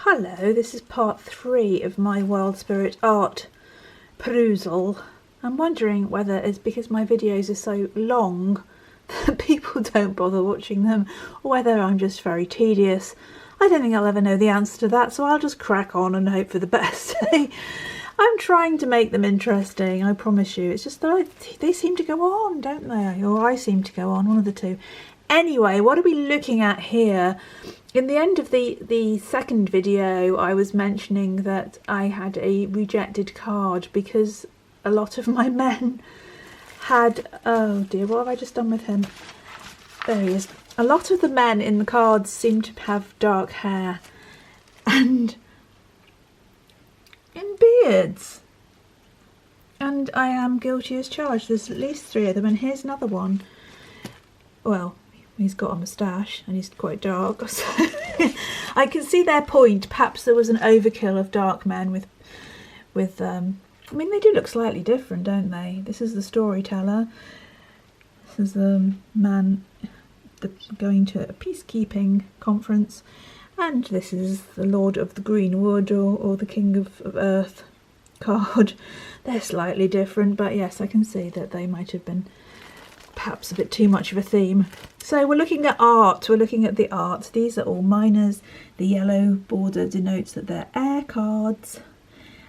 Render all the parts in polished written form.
Hello, this is part 3 of my Wild Spirit art perusal. I'm wondering whether it's because my videos are so long that people don't bother watching them, or whether I'm just very tedious. I don't think I'll ever know the answer to that, so I'll just crack on and hope for the best. I'm trying to make them interesting, I promise you. It's just that they seem to go on, don't they? Or I seem to go on, one of the two. Anyway, what are we looking at here? In the end of the second video, I was mentioning that I had a rejected card because a lot of my men had... Oh dear, what have I just done with him? There he is. A lot of the men in the cards seem to have dark hair and in beards. And I am guilty as charged. There's at least 3 of them, and here's another one. Well, he's got a moustache and he's quite dark, so I can see their point. Perhaps there was an overkill of dark men with I mean, they do look slightly different, don't they? This is the storyteller. This is the man going to a peacekeeping conference, and this is the Lord of the Greenwood or the King of Earth card. They're slightly different, but yes, I can see that they might have been perhaps a bit too much of a theme. So we're looking at art, we're looking at the art. These are all minors. The yellow border denotes that they're air cards,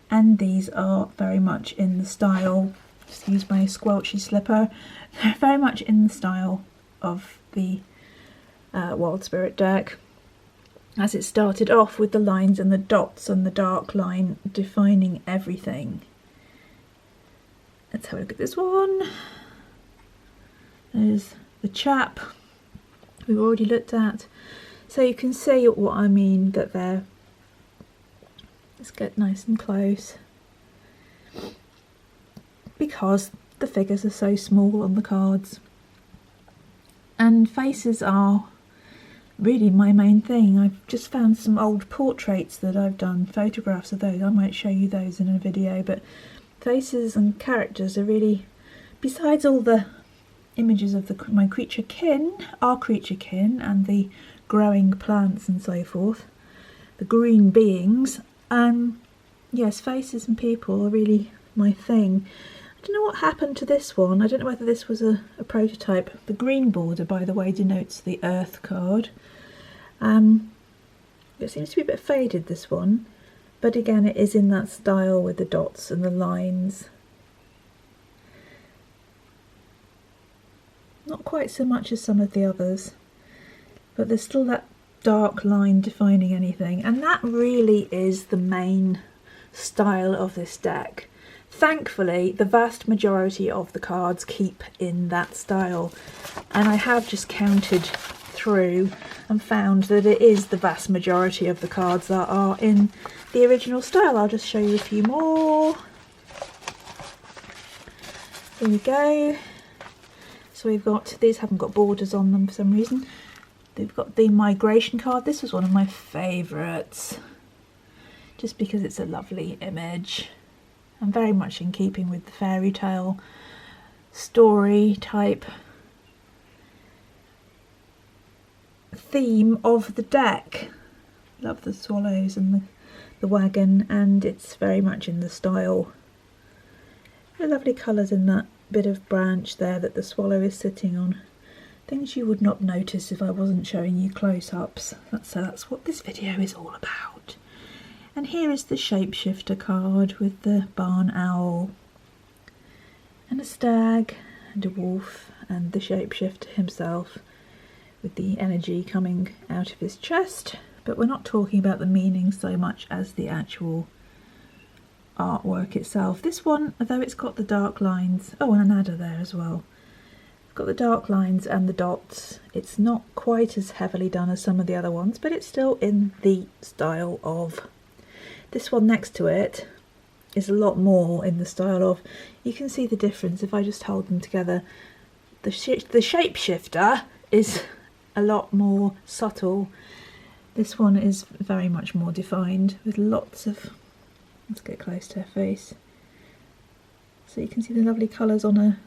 and these are very much in the style, excuse my squelchy slipper, they're very much in the style of the Wild Spirit deck, as it started off with the lines and the dots and the dark line defining everything. Let's have a look at this one. There's the chap we've already looked at. So you can see what I mean, that they're... Let's get nice and close. Because the figures are so small on the cards. And faces are really my main thing. I've just found some old portraits that I've done, photographs of those. I might show you those in a video, but faces and characters are really, besides all the images of my creature kin, our creature kin, and the growing plants and so forth, the green beings, yes, faces and people are really my thing. I don't know what happened to this one. I don't know whether this was a prototype. The green border, by the way, denotes the Earth card. It seems to be a bit faded, this one, but again it is in that style with the dots and the lines. Not quite so much as some of the others, but there's still that dark line defining anything, and that really is the main style of this deck. Thankfully, the vast majority of the cards keep in that style, and I have just counted through and found that it is the vast majority of the cards that are in the original style. I'll just show you a few more. Here we go. So we've got, these haven't got borders on them for some reason. They've got the migration card. This was one of my favourites, just because it's a lovely image and very much in keeping with the fairy tale story type theme of the deck. Love the swallows and the wagon, and it's very much in the style. The lovely colours in that bit of branch there that the swallow is sitting on. Things you would not notice if I wasn't showing you close-ups. That's what this video is all about. And here is the shapeshifter card with the barn owl and a stag and a wolf and the shapeshifter himself with the energy coming out of his chest. But we're not talking about the meaning so much as the actual artwork itself. This one, although it's got the dark lines, oh, and an adder there as well, it's got the dark lines and the dots. It's not quite as heavily done as some of the other ones, but it's still in the style of. This one next to it is a lot more in the style of. You can see the difference if I just hold them together. The shapeshifter is a lot more subtle. This one is very much more defined with lots of, let's get close to her face. So you can see the lovely colours on her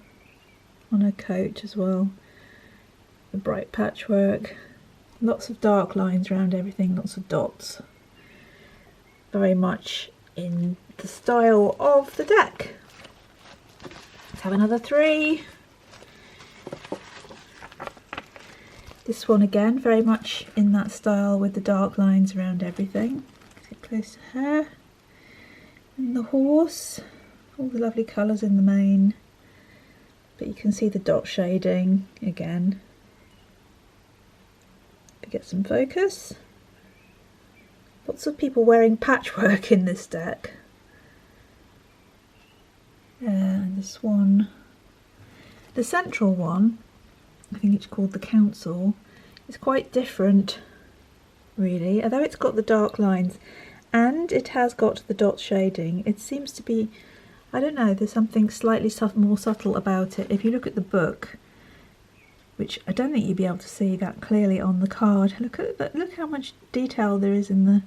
coat as well. The bright patchwork, lots of dark lines around everything, lots of dots. very much in the style of the deck. Let's have another 3. This one again, very much in that style with the dark lines around everything. Get close to her. And the horse, all the lovely colours in the mane. But you can see the dot shading again. To get some focus. Lots of people wearing patchwork in this deck. And this one, the central one, I think it's called the Council. It's quite different, really, although it's got the dark lines and it has got the dot shading. It seems to be, I don't know, there's something slightly more subtle about it. If you look at the book, which I don't think you'd be able to see that clearly on the card. Look how much detail there is in the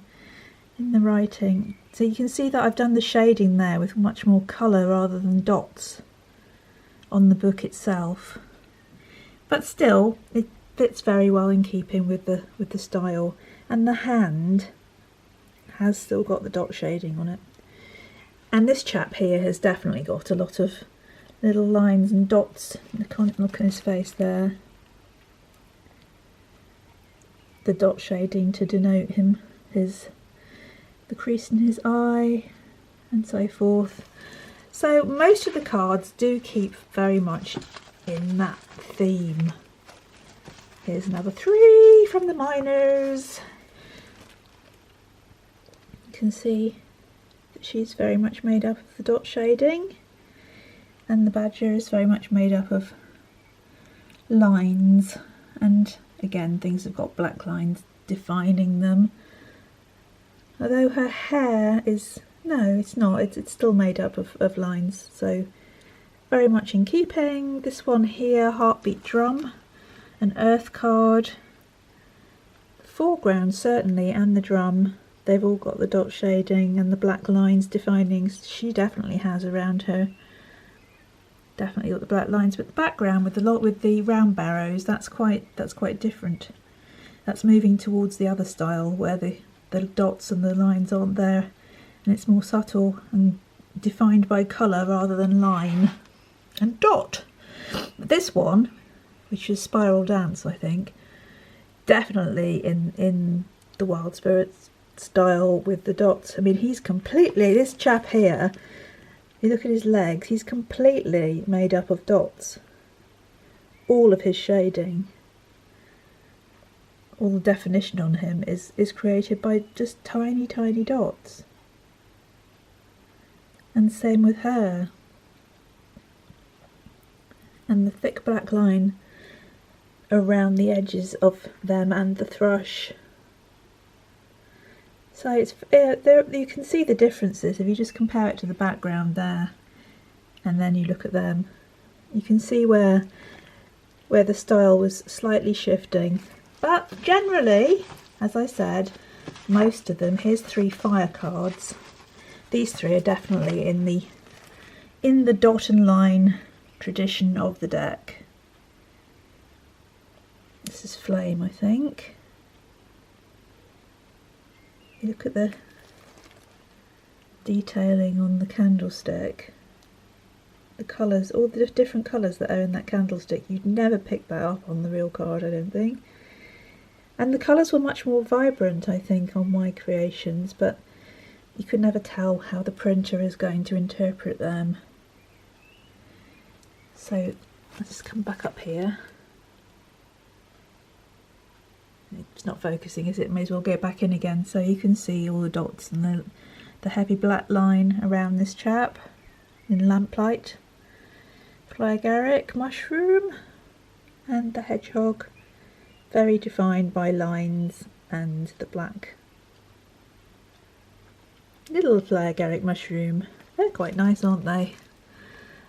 writing. So you can see that I've done the shading there with much more colour rather than dots on the book itself. But still, it fits very well in keeping with the style, and the hand has still got the dot shading on it. And this chap here has definitely got a lot of little lines and dots. I can't look at his face there. The dot shading to denote him, the crease in his eye, and so forth. So most of the cards do keep very much in that theme. Here's another 3 from the Miners. You can see that she's very much made up of the dot shading, and the Badger is very much made up of lines, and again things have got black lines defining them, although her hair is, no, it's not, it's still made up of lines, so very much in keeping. This one here, Heartbeat Drum, an earth card. The foreground certainly, and the drum, they've all got the dot shading and the black lines defining. She definitely has around her. Definitely got the black lines, but the background with the round barrows, that's quite different. That's moving towards the other style where the dots and the lines aren't there, and it's more subtle and defined by colour rather than line and dot. But this one, which is Spiral Dance, I think, definitely in the Wild Spirits style with the dots. I mean, he's completely, this chap here, you look at his legs, he's completely made up of dots. All of his shading, all the definition on him is created by just tiny dots. And same with her. And the thick black line around the edges of them and the thrush. So it's there, you can see the differences if you just compare it to the background there, and then you look at them. You can see where the style was slightly shifting, but generally, as I said, most of them. Here's 3 fire cards. These 3 are definitely in the dot and line tradition of the deck. This is Flame, I think. You look at the detailing on the candlestick, the colours, all the different colours that are in that candlestick. You'd never pick that up on the real card, I don't think. And the colours were much more vibrant, I think, on my creations, but you could never tell how the printer is going to interpret them. So let's just come back up here. It's not focusing, is it? May as well go back in again. So you can see all the dots and the heavy black line around this chap in lamplight. Fly agaric, mushroom, and the hedgehog, very defined by lines and the black. Little fly agaric mushroom. They're quite nice, aren't they?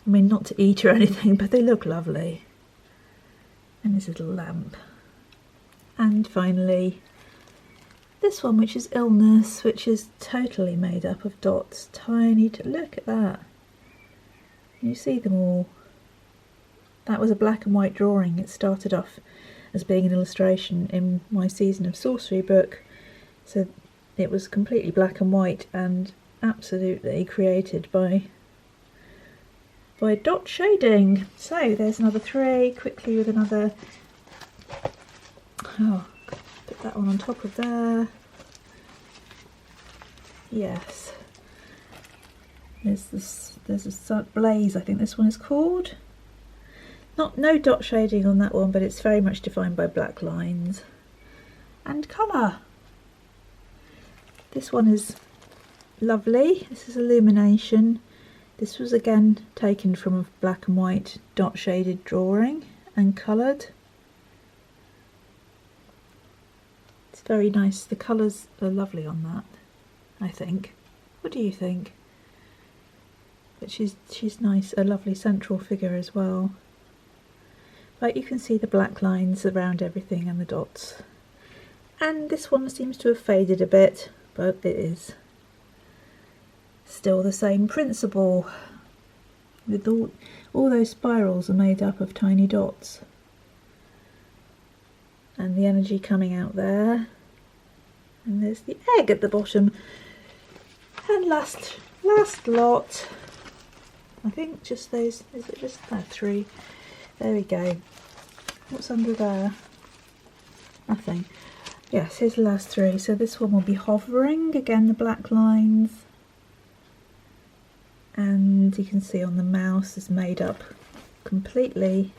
I mean, not to eat or anything, but they look lovely. And his little lamp. And finally, this one, which is Illness, which is totally made up of dots. Tiny, look at that. You see them all. That was a black and white drawing. It started off as being an illustration in my Season of Sorcery book. So it was completely black and white and absolutely created by dot shading. So there's another 3, quickly with another, oh, put that one on top of there. Yes, there's a blaze, I think this one is called. No dot shading on that one, but it's very much defined by black lines and colour. This one is lovely. This is Illumination. This was again taken from a black and white dot shaded drawing and coloured. It's very nice. The colours are lovely on that, I think. What do you think? But she's nice, a lovely central figure as well. But you can see the black lines around everything and the dots. And this one seems to have faded a bit, but it is still the same principle. With all those spirals are made up of tiny dots. And the energy coming out there. And there's the egg at the bottom. And last lot, I think just those, is it just 3? There we go. What's under there? Nothing. Yes, here's the last 3. So this one will be hovering, again the black lines. And you can see on the mouse is made up completely.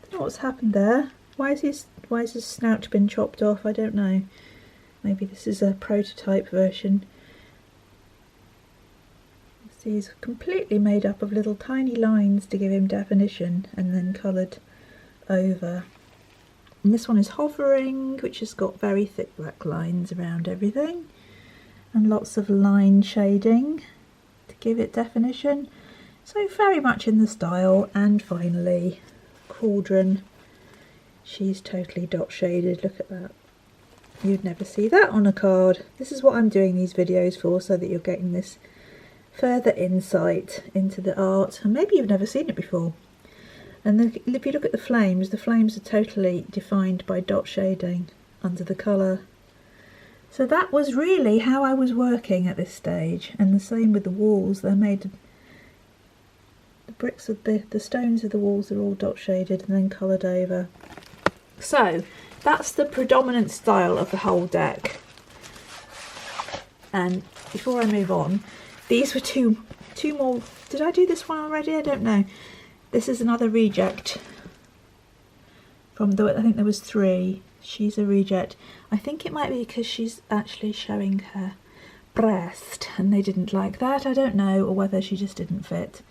I don't know what's happened there. Why is his snout been chopped off? I don't know. Maybe this is a prototype version. He's completely made up of little tiny lines to give him definition and then coloured over. And this one is hovering, which has got very thick black lines around everything and lots of line shading to give it definition. So very much in the style. And finally, Cauldron. She's totally dot shaded. Look at that. You'd never see that on a card. This is what I'm doing these videos for, so that you're getting this further insight into the art, and maybe you've never seen it before. And if you look at the flames are totally defined by dot shading under the colour. So that was really how I was working at this stage. And the same with the walls. They're made, the bricks of the stones of the walls are all dot shaded and then coloured over. So that's the predominant style of the whole deck. And before I move on, these were two more. Did I do this one already? I don't know. This is another reject from I think there was 3. She's a reject. I think it might be because she's actually showing her breast and they didn't like that. I don't know, or whether she just didn't fit.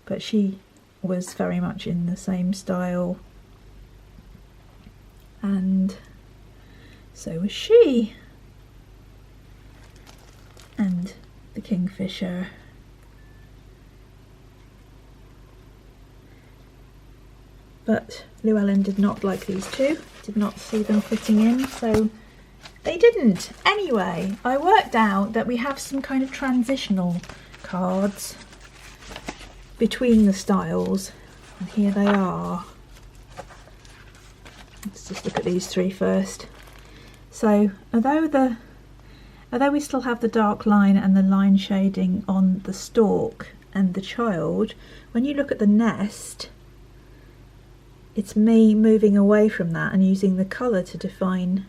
But she was very much in the same style. And so was she. And the Kingfisher. But Llewellyn did not like these 2, did not see them fitting in, so they didn't. Anyway, I worked out that we have some kind of transitional cards between the styles, and here they are. Let's just look at these 3 first. So although we still have the dark line and the line shading on the stalk and the child, when you look at the nest, it's me moving away from that and using the colour to define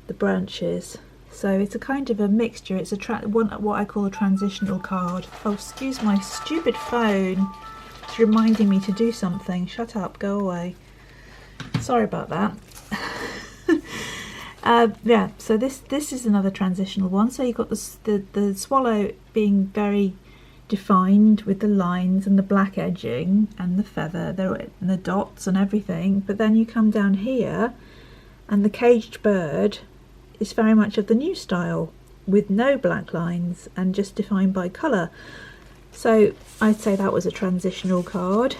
the branches. So it's a kind of a mixture. It's what I call a transitional card. Oh, excuse my stupid phone. It's reminding me to do something. Shut up, go away. Sorry about that. Yeah, so this is another transitional one. So you've got the swallow being very defined with the lines and the black edging and the feather and the dots and everything, but then you come down here and the caged bird is very much of the new style with no black lines and just defined by colour. So I'd say that was a transitional card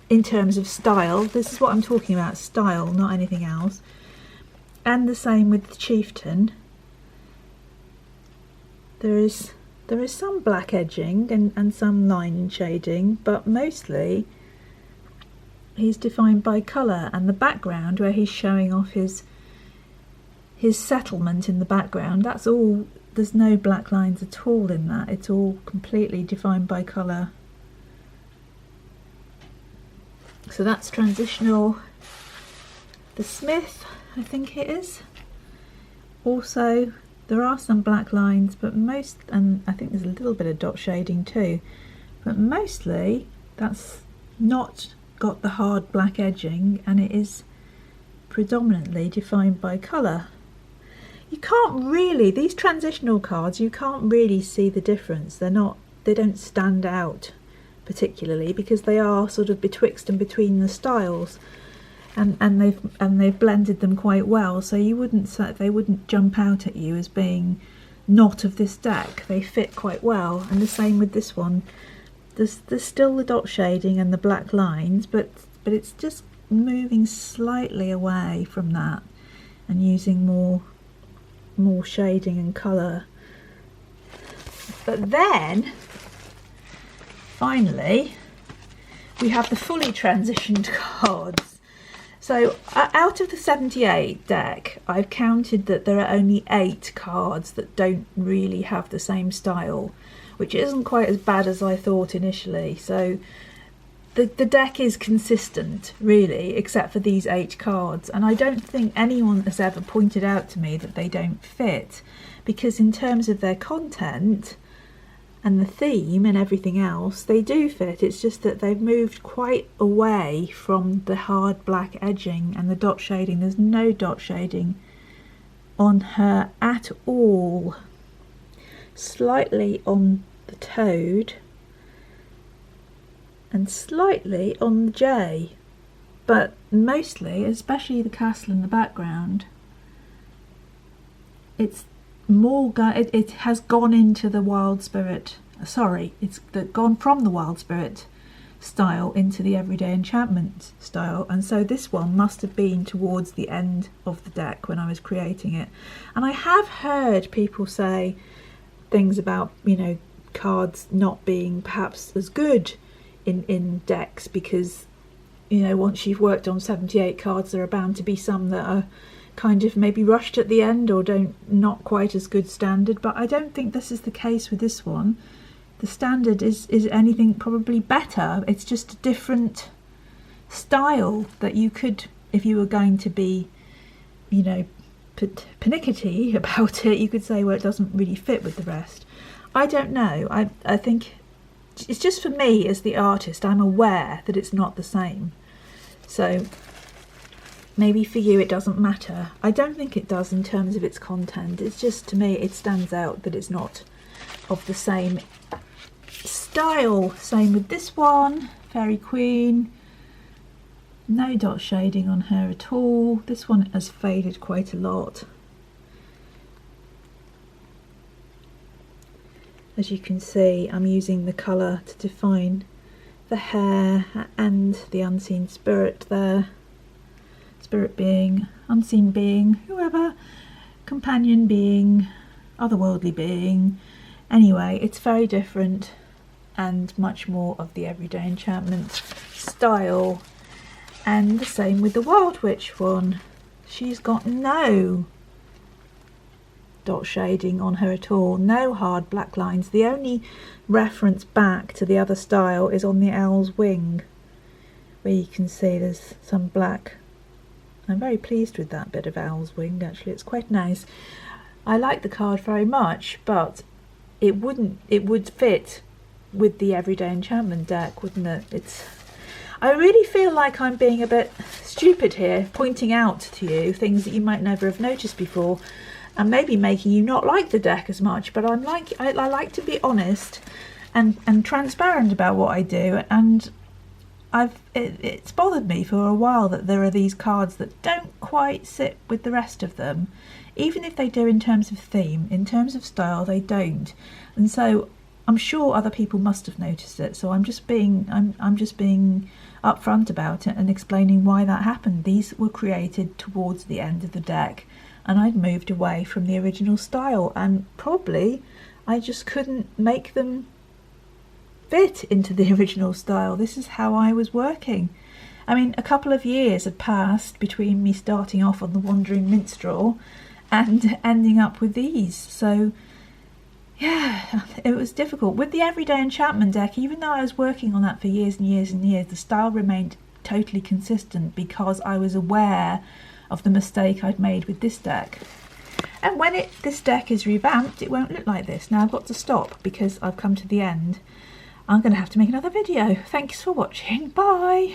in terms of style. This is what I'm talking about, style, not anything else. And the same with the chieftain. There is some black edging and some line shading, but mostly he's defined by colour, and the background where he's showing off his his settlement in the background. That's all, there's no black lines at all in that. It's all completely defined by colour. So that's Transitional. The Smith, I think it is. Also, there are some black lines, but most, and I think there's a little bit of dot shading too, but mostly that's not got the hard black edging, and it is predominantly defined by colour. You can't really, these transitional cards, you can't really see the difference. They don't stand out particularly because they are sort of betwixt and between the styles, and they've blended them quite well, so you wouldn't say, they wouldn't jump out at you as being not of this deck. They fit quite well, and the same with this one. There's still the dot shading and the black lines, but it's just moving slightly away from that and using more shading and colour. But then finally we have the fully transitioned cards. So out of the 78 deck, I've counted that there are only 8 cards that don't really have the same style, which isn't quite as bad as I thought initially. So the deck is consistent, really, except for these 8 cards. And I don't think anyone has ever pointed out to me that they don't fit, because in terms of their content and the theme and everything else, they do fit. It's just that they've moved quite away from the hard black edging and the dot shading. There's no dot shading on her at all. Slightly on the toad and slightly on the J, but mostly, especially the castle in the background, it's more it has gone into the wild spirit, it's gone from the wild spirit style into the everyday enchantment style, and so this one must have been towards the end of the deck when I was creating it. And I have heard people say things about, you know, cards not being perhaps as good in decks because, you know, once you've worked on 78 cards, there are bound to be some that are kind of maybe rushed at the end or not quite as good standard. But I don't think this is the case with this one. The standard is anything probably better. It's just a different style that you could, if you were going to be, you know, pernickety about it, you could say, well, it doesn't really fit with the rest. I don't know. I think it's just, for me as the artist, I'm aware that it's not the same. So maybe for you it doesn't matter. I don't think it does in terms of its content. It's just, to me, it stands out that it's not of the same style. Same with this one, Fairy Queen. No dot shading on her at all. This one has faded quite a lot. As you can see, I'm using the colour to define the hair and the unseen spirit there. Spirit being, unseen being, whoever, companion being, otherworldly being. Anyway, it's very different and much more of the everyday enchantment style. And the same with the Wild Witch one. She's got no dot shading on her at all, no hard black lines. The only reference back to the other style is on the owl's wing, where you can see there's some black. I'm very pleased with that bit of owl's wing, actually. It's quite nice. I like the card very much, but it would fit with the everyday enchantment deck, wouldn't it? I really feel like I'm being a bit stupid here, pointing out to you things that you might never have noticed before, and maybe making you not like the deck as much. But I like to be honest and transparent about what I do, and it's bothered me for a while that there are these cards that don't quite sit with the rest of them, even if they do in terms of theme. In terms of style, they don't, and so I'm sure other people must have noticed it. So I'm just being upfront about it and explaining why that happened. These were created towards the end of the deck, and I'd moved away from the original style, and probably I just couldn't make them fit into the original style. This is how I was working. I mean, a couple of years had passed between me starting off on the Wandering Minstrel and ending up with these. So yeah, it was difficult. With the Everyday Enchantment deck, even though I was working on that for years and years and years, the style remained totally consistent because I was aware of the mistake I'd made with this deck. And when this deck is revamped, it won't look like this. Now I've got to stop because I've come to the end. I'm going to have to make another video. Thanks for watching. Bye!